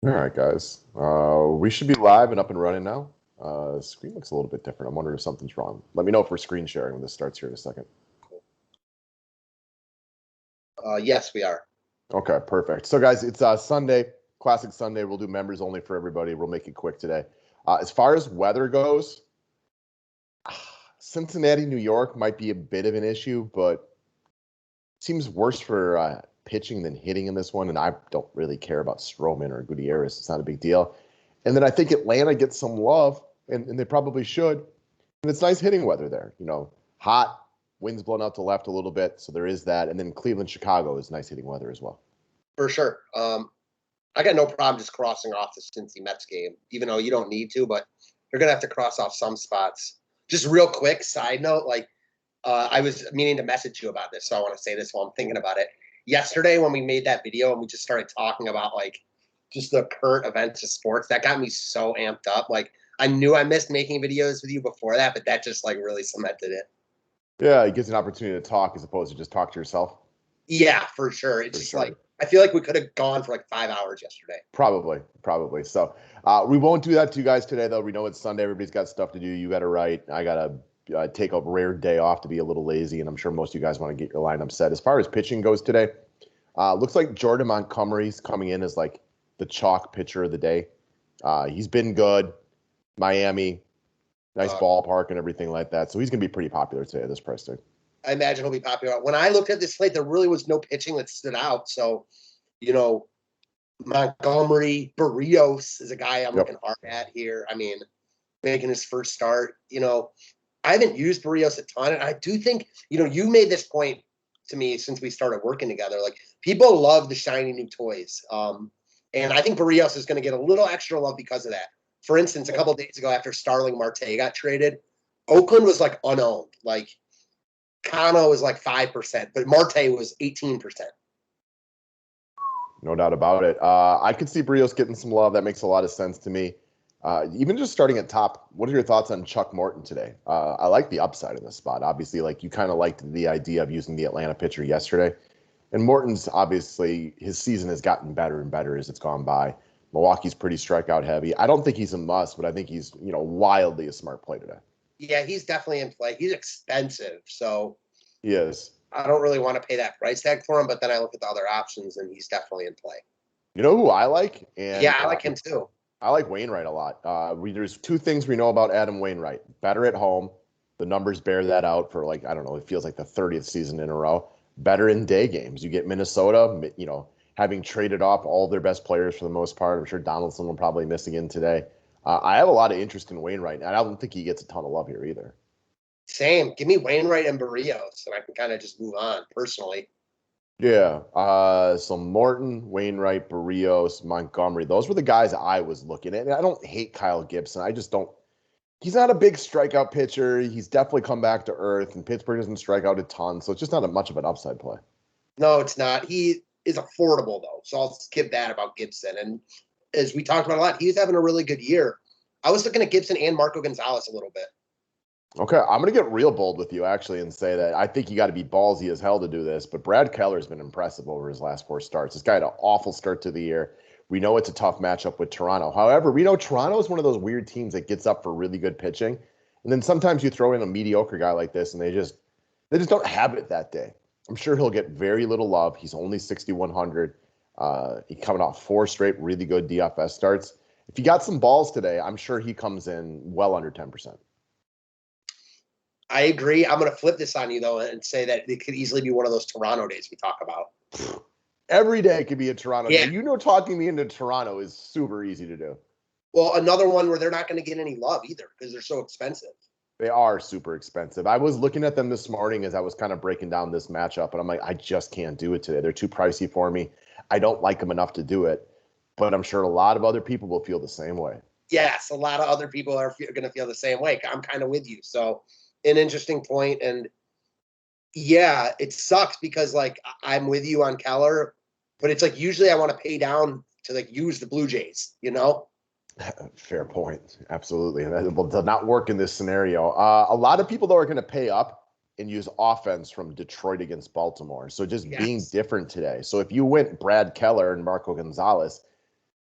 All right, guys. We should be live and up and running now. Screen looks a little bit different. I'm wondering if something's wrong. Let me know if we're screen sharing when this starts here in a second. Yes, we are. Okay, perfect. So, guys, it's Sunday, classic Sunday. We'll do members only for everybody. We'll make it quick today. As far as weather goes, Cincinnati, New York might be a bit of an issue, but it seems worse for pitching than hitting in this one. And I don't really care about Stroman or Gutierrez. It's not a big deal. And then I think Atlanta gets some love, and they probably should. And it's nice hitting weather there. Hot, winds blowing out to left a little bit. So there is that. And then Cleveland, Chicago is nice hitting weather as well. For sure. I got no problem just crossing off the Cincy Mets game, even though you don't need to, but you're going to have to cross off some spots. Just real quick, side note, I was meaning to message you about this, so I want to say this while I'm thinking about it. Yesterday when we made that video and we just started talking about, just the current events of sports, that got me so amped up. I knew I missed making videos with you before that, but that just, really cemented it. Yeah, it gives you an opportunity to talk as opposed to just talk to yourself. Yeah, for sure. It's just I feel like we could have gone for 5 hours yesterday. Probably. So we won't do that to you guys today, though. We know it's Sunday. Everybody's got stuff to do. You got to write. I got to take a rare day off to be a little lazy, and I'm sure most of you guys want to get your lineup set. As far as pitching goes today, looks like Jordan Montgomery's coming in as the chalk pitcher of the day. He's been good. Miami, nice ballpark and everything like that. So he's going to be pretty popular today at this price tag. I imagine he'll be popular. When I looked at this slate, there really was no pitching that stood out. So, Montgomery, Barrios is a guy I'm looking hard at here. I mean, making his first start. I haven't used Barrios a ton, and I do think, you made this point to me since we started working together. People love the shiny new toys. And I think Barrios is going to get a little extra love because of that. For instance, a couple of days ago after Starling Marte got traded, Oakland was unowned. Cano was 5%, but Marte was 18%. No doubt about it. I could see Barrios getting some love. That makes a lot of sense to me. Even just starting at top, what are your thoughts on Chuck Morton today? I like the upside in this spot. Obviously, you kind of liked the idea of using the Atlanta pitcher yesterday. And Morton's, obviously, his season has gotten better and better as it's gone by. Milwaukee's pretty strikeout heavy. I don't think he's a must, but I think he's, wildly a smart play today. Yeah, he's definitely in play. He's expensive, so he is. I don't really want to pay that price tag for him, but then I look at the other options, and he's definitely in play. You know who I like? And yeah, I like him too. I like Wainwright a lot. There's two things we know about Adam Wainwright. Better at home. The numbers bear that out for I don't know, it feels like the 30th season in a row. Better in day games. You get Minnesota, having traded off all their best players for the most part. I'm sure Donaldson will probably miss again today. I have a lot of interest in Wainwright, and I don't think he gets a ton of love here either. Same. Give me Wainwright and Barrios, and I can kind of just move on personally. Yeah. So Morton, Wainwright, Barrios, Montgomery. Those were the guys I was looking at. And I don't hate Kyle Gibson. I just don't. He's not a big strikeout pitcher. He's definitely come back to earth, and Pittsburgh doesn't strike out a ton. So it's just not much of an upside play. No, it's not. He is affordable, though. So I'll give that about Gibson. And as we talked about a lot, he's having a really good year. I was looking at Gibson and Marco Gonzalez a little bit. Okay, I'm going to get real bold with you, actually, and say that I think you got to be ballsy as hell to do this. But Brad Keller's been impressive over his last 4 starts. This guy had an awful start to the year. We know it's a tough matchup with Toronto. However, we know Toronto is one of those weird teams that gets up for really good pitching. And then sometimes you throw in a mediocre guy like this, and they just don't have it that day. I'm sure he'll get very little love. He's only 6,100. He's coming off 4 straight really good DFS starts. If he got some balls today, I'm sure he comes in well under 10%. I agree. I'm going to flip this on you, though, and say that it could easily be one of those Toronto days we talk about. Every day could be a Toronto day. Talking me into Toronto is super easy to do. Well, another one where they're not going to get any love either because they're so expensive. They are super expensive. I was looking at them this morning as I was kind of breaking down this matchup, and I'm like, I just can't do it today. They're too pricey for me. I don't like them enough to do it, but I'm sure a lot of other people will feel the same way. Yes, a lot of other people are going to feel the same way. I'm kind of with you. So an interesting point. And yeah, it sucks because I'm with you on Keller, but it's usually I want to pay down to use the Blue Jays, Fair point. Absolutely. And that does not work in this scenario. A lot of people, though, are going to pay up and use offense from Detroit against Baltimore. So just being different today. So if you went Brad Keller and Marco Gonzalez,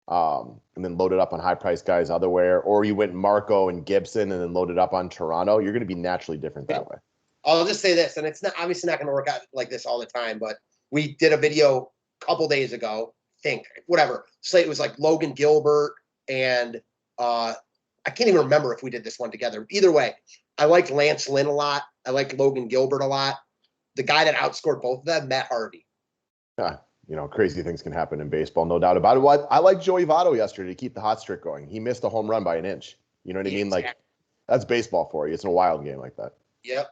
and then loaded up on high-priced guys otherwhere, or you went Marco and Gibson and then loaded up on Toronto, you're going to be naturally different that way. I'll just say this, and it's not obviously not going to work out like this all the time, but we did a video a couple days ago. Whatever. Slate was like Logan Gilbert and I can't even remember if we did this one together. Either way, I liked Lance Lynn a lot. I liked Logan Gilbert a lot. The guy that outscored both of them, Matt Harvey. Crazy things can happen in baseball, no doubt about it. Well, I liked Joey Votto yesterday to keep the hot streak going. He missed a home run by an inch. You know what I mean? Exactly. Like, that's baseball for you. It's a wild game like that. Yep.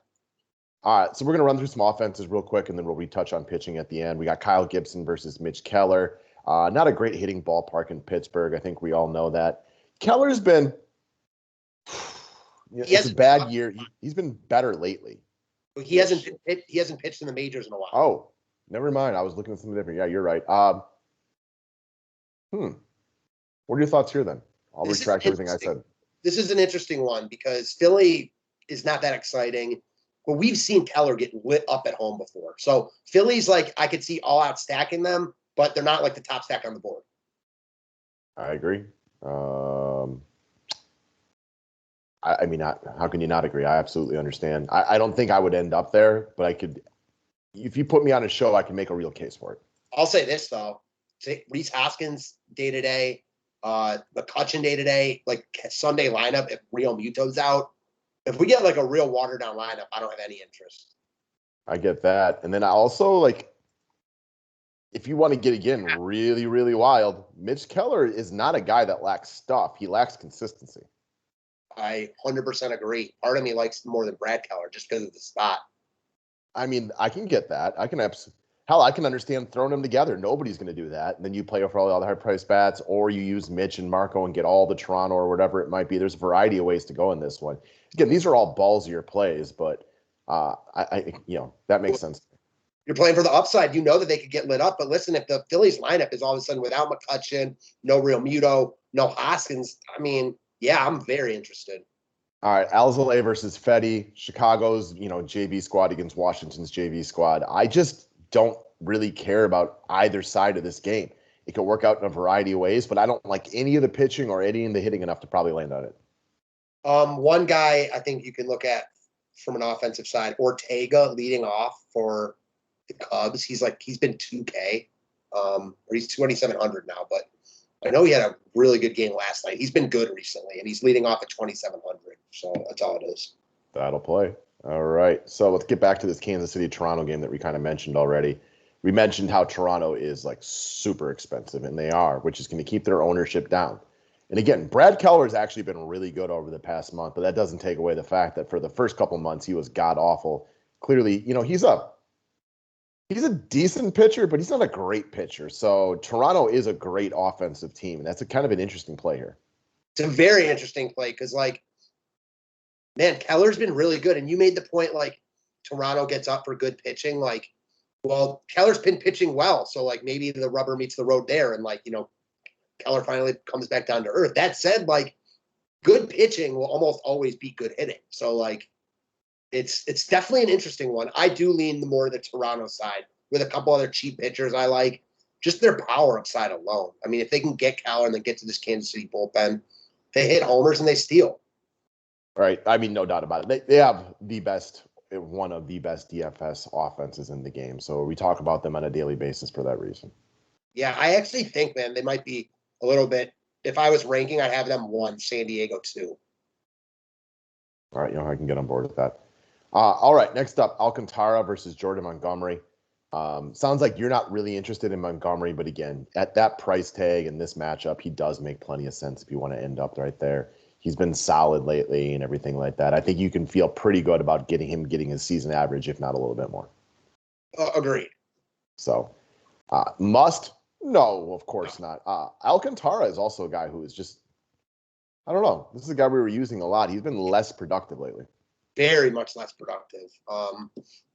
All right, so we're going to run through some offenses real quick, and then we'll retouch on pitching at the end. We got Kyle Gibson versus Mitch Keller. Not a great hitting ballpark in Pittsburgh. I think we all know that. Keller's been it's a bad year. He's been better lately. He hasn't pitched in the majors in a while. Oh, never mind. I was looking at something different. Yeah, you're right. What are your thoughts here then? I'll retract everything I said. This is an interesting one because Philly is not that exciting. But we've seen Keller get lit up at home before. So Philly's like, I could see all out stacking them, but they're not like the top stack on the board. I agree. I mean, how can you not agree? I absolutely understand. I don't think I would end up there, but I could. If you put me on a show, I can make a real case for it. I'll say this, though. Rhys Hoskins day-to-day, McCutchen day-to-day, like Sunday lineup if Real Muto's out. If we get like a real watered down lineup, I don't have any interest. I get that. And then I also like, if you want to get again really, really wild, Mitch Keller is not a guy that lacks stuff. He lacks consistency. I 100% agree. Part of me likes more than Brad Keller just because of the spot. I mean, I can get that. I can understand throwing them together. Nobody's going to do that. And then you play for all the high-priced bats, or you use Mitch and Marco and get all the Toronto or whatever it might be. There's a variety of ways to go in this one. Again, these are all ballsier plays, but that makes sense. You're playing for the upside. You know that they could get lit up. But listen, if the Phillies lineup is all of a sudden without McCutchen, no Real Muto, no Hoskins, I mean, yeah, I'm very interested. All right, Alzolay versus Fetty, Chicago's, JV squad against Washington's JV squad. I just don't really care about either side of this game. It could work out in a variety of ways, but I don't like any of the pitching or any of the hitting enough to probably land on it. One guy I think you can look at from an offensive side, Ortega leading off for the Cubs. He's been 2K, or he's 2,700 now, but I know he had a really good game last night. He's been good recently, and he's leading off at 2,700. So that's all it is. That'll play. All right. So let's get back to this Kansas City-Toronto game that we kind of mentioned already. We mentioned how Toronto is like super expensive, and they are, which is going to keep their ownership down. And again, Brad Keller has actually been really good over the past month, but that doesn't take away the fact that for the first couple months, he was god-awful. Clearly, he's a decent pitcher, but he's not a great pitcher. So Toronto is a great offensive team, and that's kind of an interesting play here. It's a very interesting play because, man, Keller's been really good. And you made the point, Toronto gets up for good pitching. Well, Keller's been pitching well. So, maybe the rubber meets the road there. And, Keller finally comes back down to earth. That said, good pitching will almost always be good hitting. So, it's definitely an interesting one. I do lean more the Toronto side with a couple other cheap pitchers I like. Just their power upside alone. I mean, if they can get Keller and then get to this Kansas City bullpen, they hit homers and they steal. Right. I mean, no doubt about it. They have one of the best DFS offenses in the game. So we talk about them on a daily basis for that reason. Yeah, I actually think, man, they might be a little bit. If I was ranking, I'd have them 1, San Diego 2. All right, I can get on board with that. All right, next up, Alcantara versus Jordan Montgomery. Sounds like you're not really interested in Montgomery, but again, at that price tag in this matchup, he does make plenty of sense if you want to end up right there. He's been solid lately and everything like that. I think you can feel pretty good about getting his season average, if not a little bit more. Agreed. So, must? No, of course not. Alcantara is also a guy who is just, I don't know. This is a guy we were using a lot. He's been less productive lately. Very much less productive.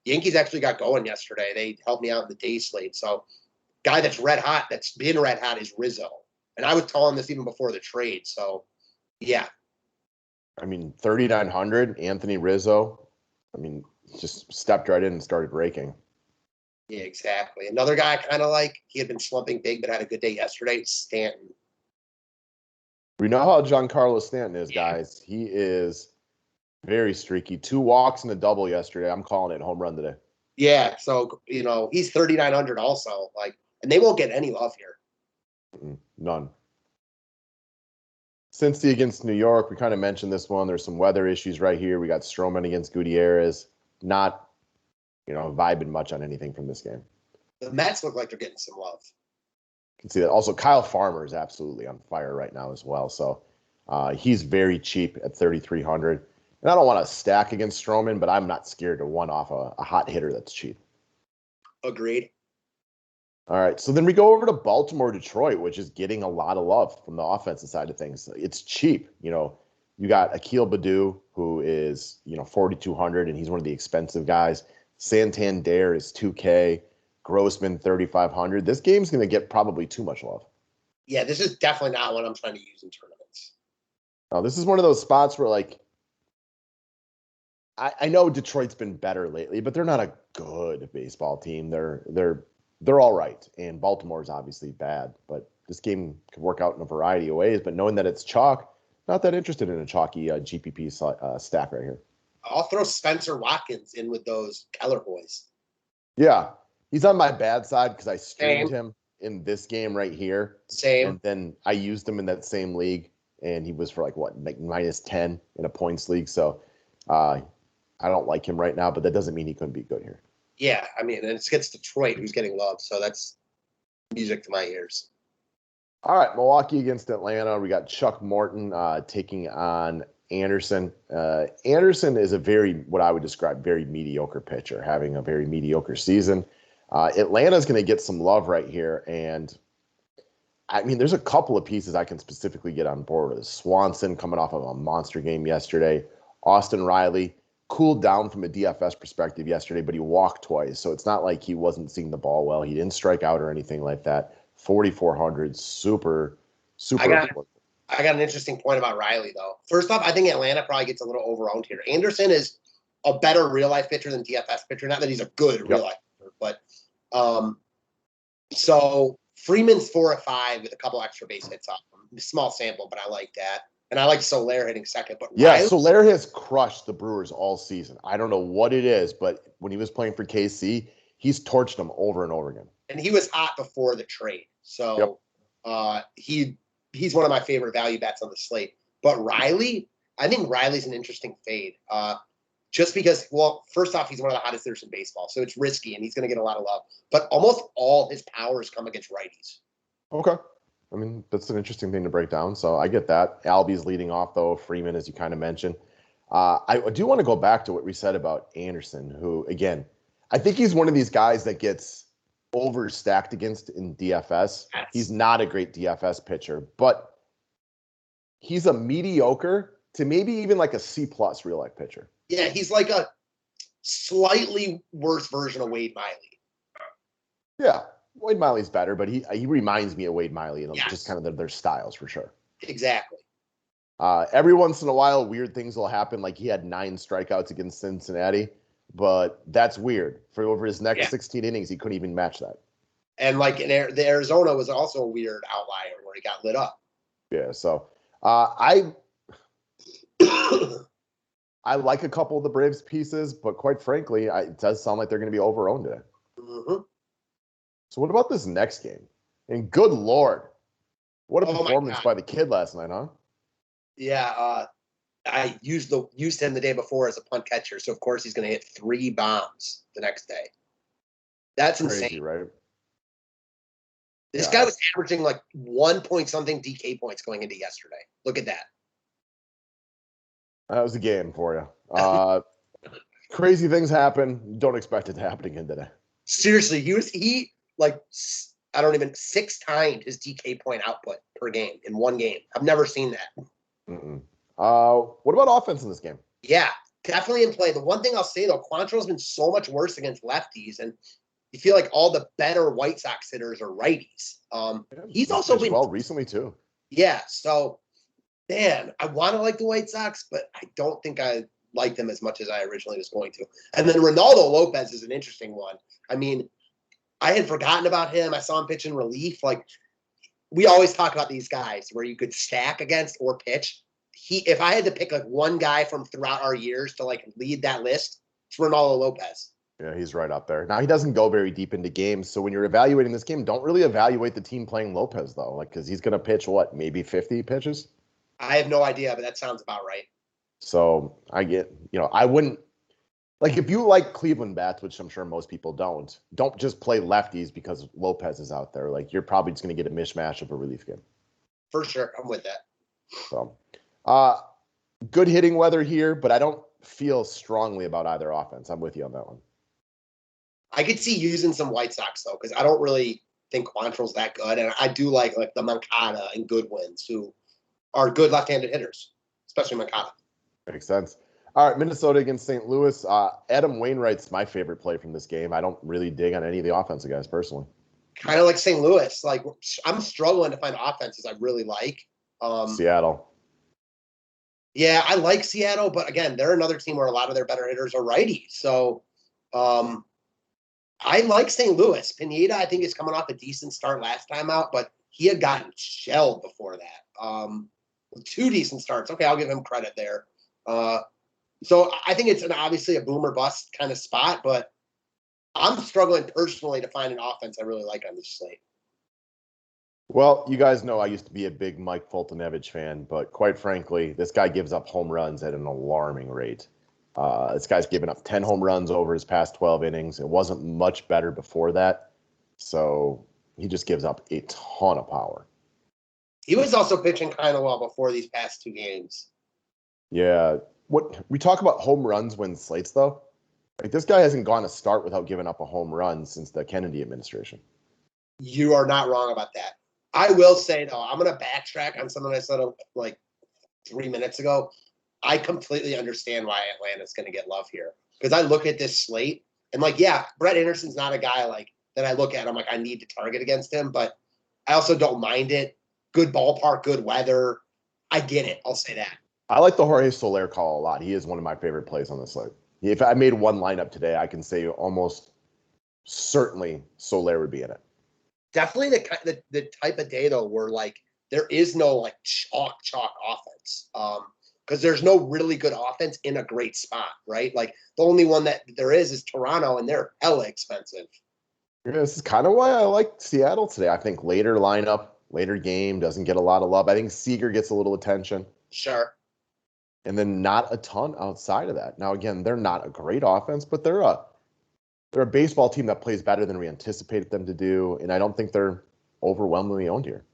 Yankees actually got going yesterday. They helped me out in the day slate. So, guy that's red hot, that's been red hot, is Rizzo. And I was calling this even before the trade. So, yeah. I mean, 3,900, Anthony Rizzo. I mean, just stepped right in and started raking. Yeah, exactly. Another guy I kind of like, he had been slumping big but had a good day yesterday, Stanton. We know how Giancarlo Stanton is, guys. He is very streaky. 2 walks and a double yesterday. I'm calling it home run today. Yeah, so he's 3,900 also. And they won't get any love here. None. Cincy against New York, we kind of mentioned this one. There's some weather issues right here. We got Stroman against Gutierrez. Not, vibing much on anything from this game. The Mets look like they're getting some love. You can see that. Also, Kyle Farmer is absolutely on fire right now as well. So he's very cheap at 3,300. And I don't want to stack against Stroman, but I'm not scared to one off a hot hitter that's cheap. Agreed. All right, so then we go over to Baltimore, Detroit, which is getting a lot of love from the offensive side of things. It's cheap. You got Akil Baddoo, who is, 4,200, and he's one of the expensive guys. Santander is 2K. Grossman, 3,500. This game's going to get probably too much love. Yeah, this is definitely not what I'm trying to use in tournaments. This is one of those spots where, I know Detroit's been better lately, but they're not a good baseball team. They're all right, and Baltimore's obviously bad. But this game could work out in a variety of ways. But knowing that it's chalk, not that interested in a chalky GPP stack right here. I'll throw Spencer Watkins in with those Keller boys. Yeah, he's on my bad side because I streamed him in this game right here. Same. And then I used him in that same league, and he was for minus 10 in a points league. So I don't like him right now, but that doesn't mean he couldn't be good here. Yeah, and it's against Detroit who's getting love, so that's music to my ears. All right, Milwaukee against Atlanta. We got Chuck Morton taking on Anderson. Anderson is what I would describe, very mediocre pitcher, having a very mediocre season. Atlanta's going to get some love right here, and there's a couple of pieces I can specifically get on board with. Swanson coming off of a monster game yesterday. Austin Riley cooled down from a DFS perspective yesterday, but he walked twice, so it's not like he wasn't seeing the ball well. He didn't strike out or anything like that. 4,400, super important. I got an interesting point about Riley, though. First off, I think Atlanta probably gets a little overowned here. Anderson is a better real-life pitcher than DFS pitcher. Not that he's a good real-life pitcher, but so Freeman's 4 or 5 with a couple extra base hits off him. Small sample, but I like that. And I like Soler hitting second. But yeah, Soler has crushed the Brewers all season. I don't know what it is, but when he was playing for KC, he's torched them over and over again. And he was hot before the trade. So he's one of my favorite value bets on the slate. But Riley, I think Riley's an interesting fade. Just because, first off, he's one of the hottest hitters in baseball. So it's risky, and he's going to get a lot of love. But almost all his powers come against righties. Okay. That's an interesting thing to break down. So I get that. Albie's leading off, though. Freeman, as you kind of mentioned. I do want to go back to what we said about Anderson, who, again, I think he's one of these guys that gets overstacked against in DFS. Yes. He's not a great DFS pitcher, but he's a mediocre to maybe even like a C+ real life pitcher. Yeah, he's like a slightly worse version of Wade Miley. Yeah, Wade Miley's better, but he reminds me of Wade Miley, and just kind of their styles for sure. Exactly. Every once in a while, weird things will happen. Like he had 9 strikeouts against Cincinnati, but that's weird. For over his next 16 innings, he couldn't even match that. And like the Arizona was also a weird outlier where he got lit up. Yeah, so I like a couple of the Braves pieces, but quite frankly, it does sound like they're going to be overowned today. Mm-hmm. So what about this next game? And good Lord, what a performance by the kid last night, huh? Yeah, I used him the day before as a punt catcher, so of course he's going to hit 3 bombs the next day. That's crazy, insane, right? This guy was averaging like 1 point something DK points going into yesterday. Look at that. That was a game for you. Crazy things happen. Don't expect it to happen again today. Seriously, he 6 times his DK point output per game in one game. I've never seen that. Mm-mm. What about offense in this game? Yeah, definitely in play. The one thing I'll say, though, Quantrill's been so much worse against lefties, and you feel like all the better White Sox hitters are righties. He's also been well recently, too. Yeah, so, man, I want to like the White Sox, but I don't think I like them as much as I originally was going to. And then Ronaldo Lopez is an interesting one. I mean, I had forgotten about him. I saw him pitch in relief. Like, we always talk about these guys where you could stack against or pitch. If I had to pick like one guy from throughout our years to like lead that list, it's Ronaldo Lopez. Yeah, he's right up there. Now, he doesn't go very deep into games, so when you're evaluating this game, don't really evaluate the team playing Lopez, though, like, because he's going to pitch, what, maybe 50 pitches? I have no idea, but that sounds about right. So I get, I wouldn't, like, if you like Cleveland bats, which I'm sure most people don't just play lefties because Lopez is out there. Like, you're probably just going to get a mishmash of a relief game. For sure. I'm with that. So, good hitting weather here, but I don't feel strongly about either offense. I'm with you on that one. I could see using some White Sox, though, because I don't really think Quantrill's that good. And I do like the Moncada and Goodwins, who are good left-handed hitters, especially Moncada. Makes sense. All right, Minnesota against St. Louis. Adam Wainwright's my favorite play from this game. I don't really dig on any of the offensive guys personally. Kind of like St. Louis. Like, I'm struggling to find offenses I really like. Seattle. Yeah, I like Seattle, but again, they're another team where a lot of their better hitters are righties. So I like St. Louis. Pineda, I think, is coming off a decent start last time out, but he had gotten shelled before that. With 2 decent starts. Okay, I'll give him credit there. So I think it's obviously a boom or bust kind of spot, but I'm struggling personally to find an offense I really like on this slate. Well, you guys know I used to be a big Mike Foltynewicz fan, but quite frankly, this guy gives up home runs at an alarming rate. This guy's given up 10 home runs over his past 12 innings. It wasn't much better before that, so he just gives up a ton of power. He was also pitching kind of well before these past 2 games. Yeah. What we talk about home runs when slates, though. Like, this guy hasn't gone a start without giving up a home run since the Kennedy administration. You are not wrong about that. I will say, though, I'm going to backtrack on something I said like 3 minutes ago. I completely understand why Atlanta's going to get love here, because I look at this slate and, like, yeah, Brett Anderson's not a guy like that I look at. I'm like, I need to target against him, but I also don't mind it. Good ballpark, good weather. I get it. I'll say that. I like the Jorge Soler call a lot. He is one of my favorite plays on the slate. If I made one lineup today, I can say almost certainly Soler would be in it. Definitely the type of day, though, where, like, there is no, like, chalk offense. Because there's no really good offense in a great spot, right? Like, the only one that there is Toronto, and they're hella expensive. Yeah, this is kind of why I like Seattle today. I think later lineup, later game doesn't get a lot of love. I think Seager gets a little attention. Sure. And then not a ton outside of that. Now, again, they're not a great offense, but they're a baseball team that plays better than we anticipated them to do, and I don't think they're overwhelmingly owned here.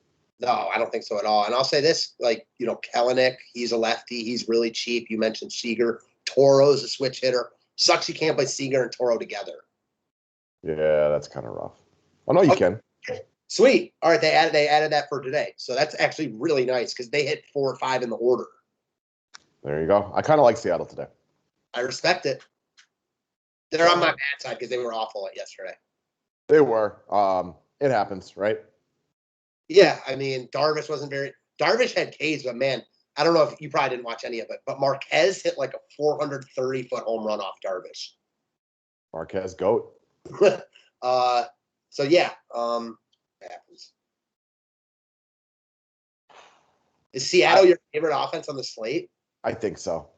No, I don't think so at all. And I'll say this, like, Kelenic, he's a lefty. He's really cheap. You mentioned Seager. Toro's a switch hitter. Sucks you can't play Seager and Toro together. Yeah, that's kind of rough. Oh, no, you can. Sweet. All right, they added that for today. So that's actually really nice because they hit 4 or 5 in the order. There you go. I kind of like Seattle today. I respect it. They're on my bad side because they were awful yesterday. They were. It happens, right? Yeah, I mean, Darvish had K's, but man, I don't know if you probably didn't watch any of it, but Marquez hit like a 430-foot home run off Darvish. Marquez, GOAT. So yeah, it happens. Is Seattle your favorite offense on the slate? I think so.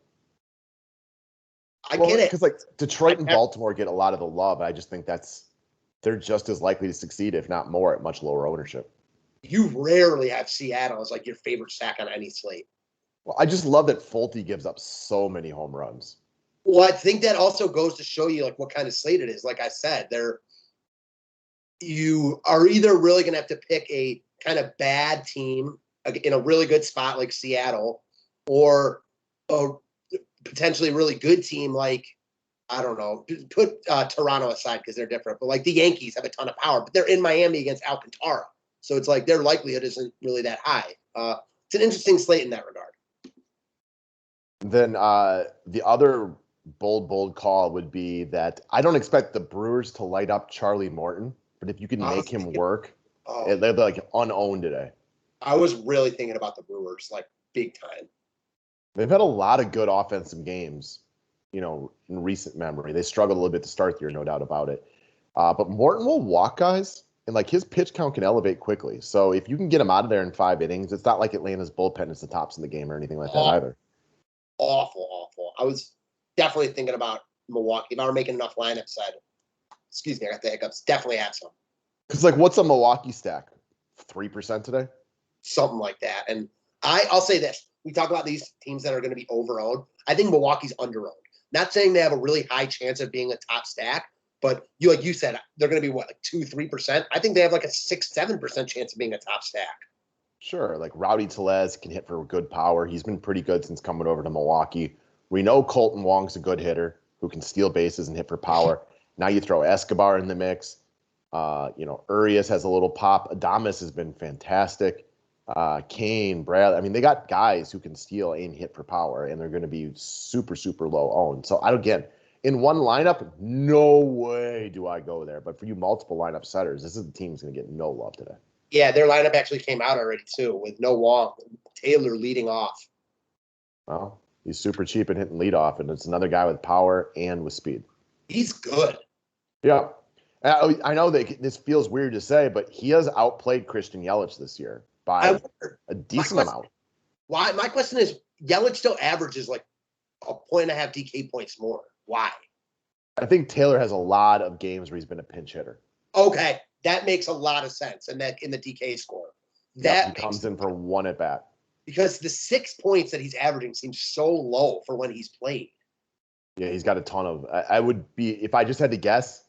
I get it. Because, like, Detroit and Baltimore get a lot of the love. I just think they're just as likely to succeed, if not more, at much lower ownership. You rarely have Seattle as like your favorite stack on any slate. Well, I just love that Folty gives up so many home runs. Well, I think that also goes to show you like what kind of slate it is. Like I said, you are either really going to have to pick a kind of bad team in a really good spot like Seattle, or a potentially really good team like, I don't know, put Toronto aside because they're different, but like the Yankees have a ton of power, but they're in Miami against Alcantara. So it's like their likelihood isn't really that high. It's an interesting slate in that regard. Then the other bold call would be that I don't expect the Brewers to light up Charlie Morton, but if you can make him work, they're like unowned today. I was really thinking about the Brewers, like big time. They've had a lot of good offensive games, in recent memory. They struggled a little bit to start the year, no doubt about it. But Morton will walk guys. and like his pitch count can elevate quickly. So if you can get him out of there in 5 innings, it's not like Atlanta's bullpen is the tops in the game or anything like that either. Awful. I was definitely thinking about Milwaukee. If I were making enough lineups, excuse me, I got the hiccups. Definitely had some. Because like, what's a Milwaukee stack? 3% today? Something like that. And I'll say this. We talk about these teams that are going to be over-owned. I think Milwaukee's under-owned. Not saying they have a really high chance of being a top stack, but like you said, they're going to be what, like 2-3%? I think they have like a 6-7% chance of being a top stack. Sure. Like Rowdy Tellez can hit for good power. He's been pretty good since coming over to Milwaukee. We know Colton Wong's a good hitter who can steal bases and hit for power. Now you throw Escobar in the mix. Urias has a little pop. Adames has been fantastic. Kane, Brad. I mean, they got guys who can steal and hit for power, and they're going to be super, super low owned. So in one lineup, no way do I go there. But for you multiple lineup setters, this is the team that's going to get no love today. Yeah, their lineup actually came out already too, with no Wong. Taylor leading off. Well, he's super cheap at hitting leadoff, and it's another guy with power and with speed. He's good. Yeah. I know that this feels weird to say, but he has outplayed Christian Yelich this year by a decent amount. Why? My question is, Yelich still averages like 1.5 DK points more. Why? I think Taylor has a lot of games where he's been a pinch hitter. Okay, that makes a lot of sense. And that in the DK score, he comes in for one at bat. Because the 6 points that he's averaging seems so low for when he's played. Yeah, he's got a ton of. I would be, if I just had to guess,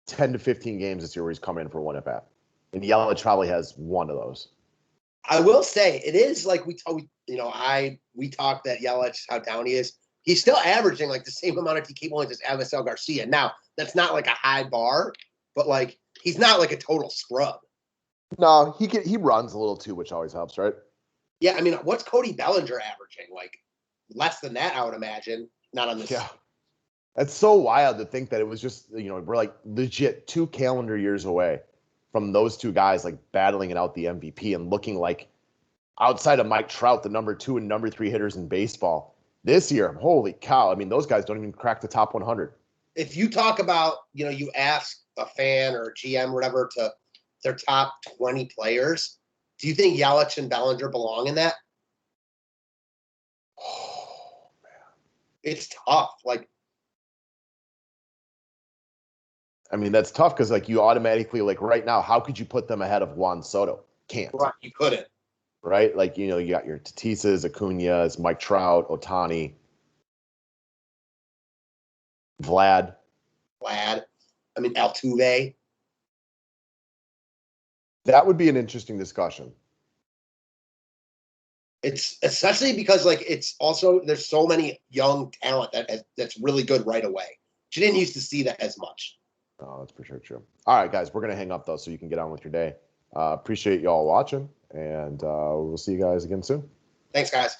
10 to 15 games this year where he's coming in for one at bat. And Yelich probably has one of those. I will say it is like we talked that Yelich, how down he is. He's still averaging like the same amount of DK points as Avisel Garcia. Now, that's not like a high bar, but like he's not like a total scrub. No, he runs a little too, which always helps, right? Yeah, I mean, what's Cody Bellinger averaging? Like less than that, I would imagine. Not on this. Yeah. That's so wild to think that it was just, we're like legit 2 calendar years away from those two guys like battling it out the MVP and looking like, outside of Mike Trout, the number 2 and number 3 hitters in baseball this year. Holy cow. I mean, those guys don't even crack the top 100. If you talk about, you ask a fan or a GM or whatever to their top 20 players, do you think Yelich and Bellinger belong in that? Oh, man. It's tough. Like, I mean, that's tough because, like, you automatically, like, right now, how could you put them ahead of Juan Soto? Can't. Right, you couldn't. Right? Like, you got your Tatisas, Acuñas, Mike Trout, Ohtani, Vlad. I mean, Altuve. That would be an interesting discussion. It's especially because, like, it's also there's so many young talent that's really good right away. You didn't used to see that as much. Oh, that's for sure true. All right, guys, we're going to hang up, though, so you can get on with your day. Appreciate you all watching, and we'll see you guys again soon. Thanks, guys.